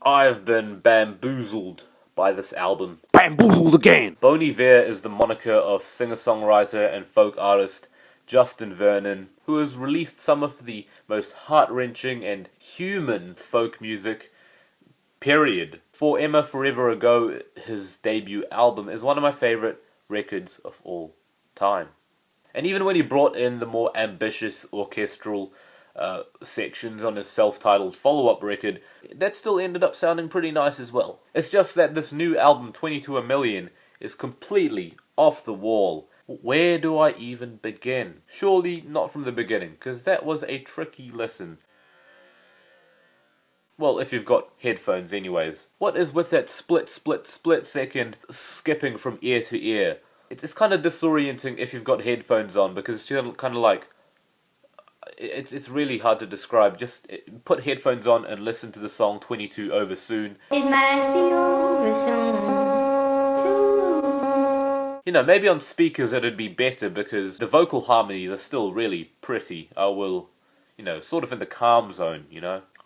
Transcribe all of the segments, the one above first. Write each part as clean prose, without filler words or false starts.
I've been bamboozled by this album. Bamboozled again! Bon Iver is the moniker of singer-songwriter and folk artist Justin Vernon, who has released some of the most heart-wrenching and human folk music, period. Forever Forever Ago, his debut album, is one of my favourite records of all time. And even when he brought in the more ambitious orchestral sections on his self-titled follow-up record, that still ended up sounding pretty nice as well. It's just that this new album, 22 A Million, is completely off the wall. Where do I even begin? Surely not from the beginning, because that was a tricky listen. Well, if you've got headphones anyways. What is with that split second skipping from ear to ear? It's kind of disorienting if you've got headphones on, because it's kind of like... It's really hard to describe. Just put headphones on and listen to the song 22 Over Soon. It might be over soon, too. You know, maybe on speakers it'd be better because the vocal harmonies are still really pretty. I will, sort of in the calm zone,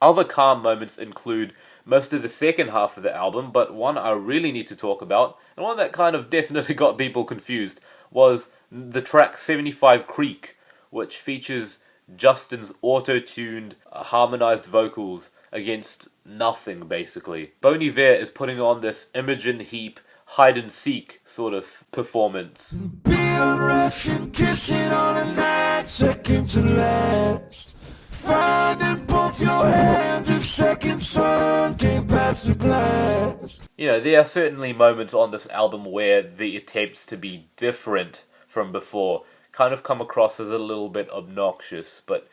Other calm moments include most of the second half of the album, but one I really need to talk about, and one that kind of definitely got people confused, was the track 75 Creek, which features Justin's auto-tuned, harmonized vocals against nothing, basically. Bon Iver is putting on this Imogen Heap, hide-and-seek sort of performance. Be a Russian kissing on a night, second to last. Finding both your hands if second sun came past the glass. There are certainly moments on this album where the attempts to be different from before kind of come across as a little bit obnoxious, but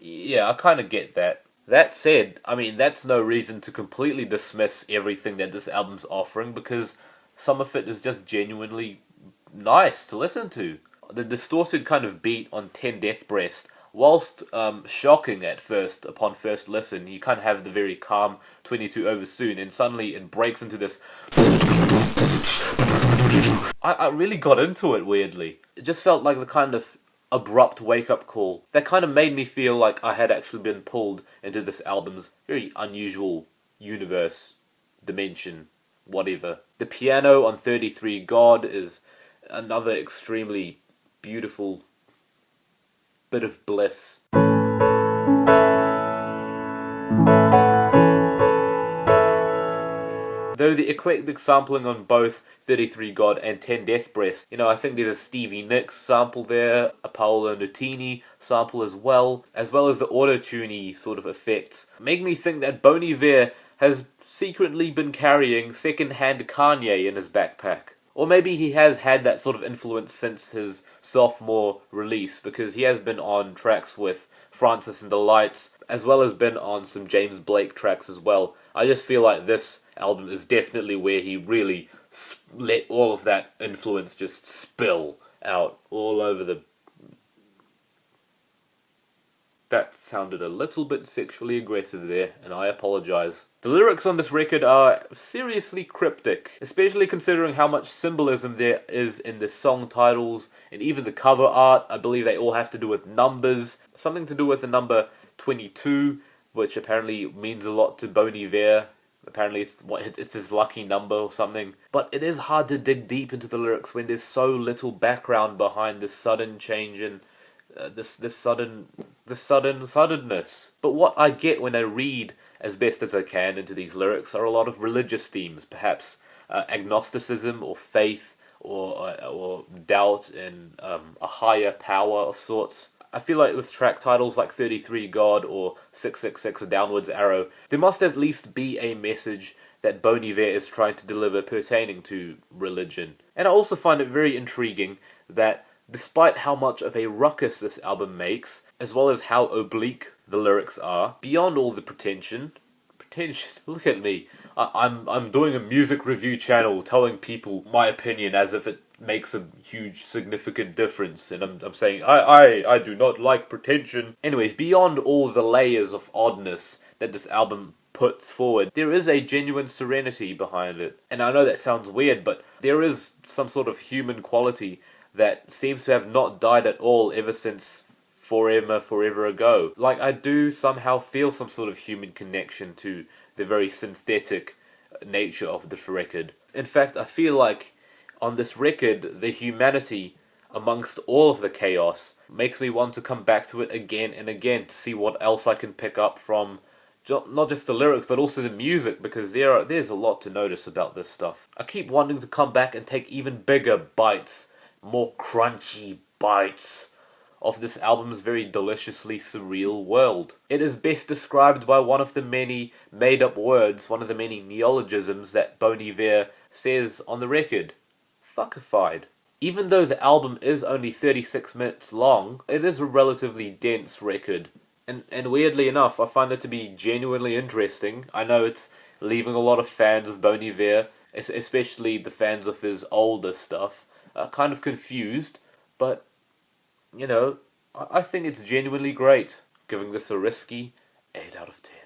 yeah, I kind of get that. That said, that's no reason to completely dismiss everything that this album's offering, because some of it is just genuinely nice to listen to. The distorted kind of beat on 10 Death Breast, whilst shocking at first, upon first listen, you kind of have the very calm 22 Over Soon, and suddenly it breaks into this... I really got into it, weirdly. It just felt like the kind of abrupt wake-up call that kind of made me feel like I had actually been pulled into this album's very unusual universe, dimension, whatever. The piano on 33 God is another extremely beautiful bit of bliss. Though the eclectic sampling on both 33 God and 10 Death Breast, I think there's a Stevie Nicks sample there, a Paolo Nutini sample as well as the auto-tuney sort of effects, make me think that Bon Iver has secretly been carrying second-hand Kanye in his backpack. Or maybe he has had that sort of influence since his sophomore release, because he has been on tracks with Francis and the Lights, as well as been on some James Blake tracks as well. I just feel like this album is definitely where he really let all of that influence just spill out all over the... That sounded a little bit sexually aggressive there, and I apologise. The lyrics on this record are seriously cryptic, especially considering how much symbolism there is in the song titles, and even the cover art. I believe they all have to do with numbers. Something to do with the number 22, which apparently means a lot to Bon Iver. Apparently it's his lucky number or something. But it is hard to dig deep into the lyrics when there's so little background behind this sudden change in this suddenness. But what I get when I read as best as I can into these lyrics are a lot of religious themes, perhaps agnosticism or faith or doubt in a higher power of sorts. I feel like with track titles like 33 God or 666 Downwards Arrow, there must at least be a message that Bon Iver is trying to deliver pertaining to religion. And I also find it very intriguing that despite how much of a ruckus this album makes, as well as how oblique the lyrics are, beyond all the pretension, look at me, I'm doing a music review channel telling people my opinion as if it makes a huge significant difference, and I'm saying I do not like pretension. Anyways, beyond all the layers of oddness that this album puts forward, there is a genuine serenity behind it. And I know that sounds weird, but there is some sort of human quality that seems to have not died at all ever since Forever Ago. Like, I do somehow feel some sort of human connection to the very synthetic nature of this record. In fact, I feel like on this record, the humanity amongst all of the chaos makes me want to come back to it again and again to see what else I can pick up from not just the lyrics but also the music, because there's a lot to notice about this stuff. I keep wanting to come back and take even bigger bites, more crunchy bites of this album's very deliciously surreal world. It is best described by one of the many made-up words, one of the many neologisms that Bon Iver says on the record. Fuckified. Even though the album is only 36 minutes long, it is a relatively dense record. And weirdly enough, I find it to be genuinely interesting. I know it's leaving a lot of fans of Bon Iver, especially the fans of his older stuff, kind of confused, but, you know, I think it's genuinely great. Giving this a risky 8 out of 10.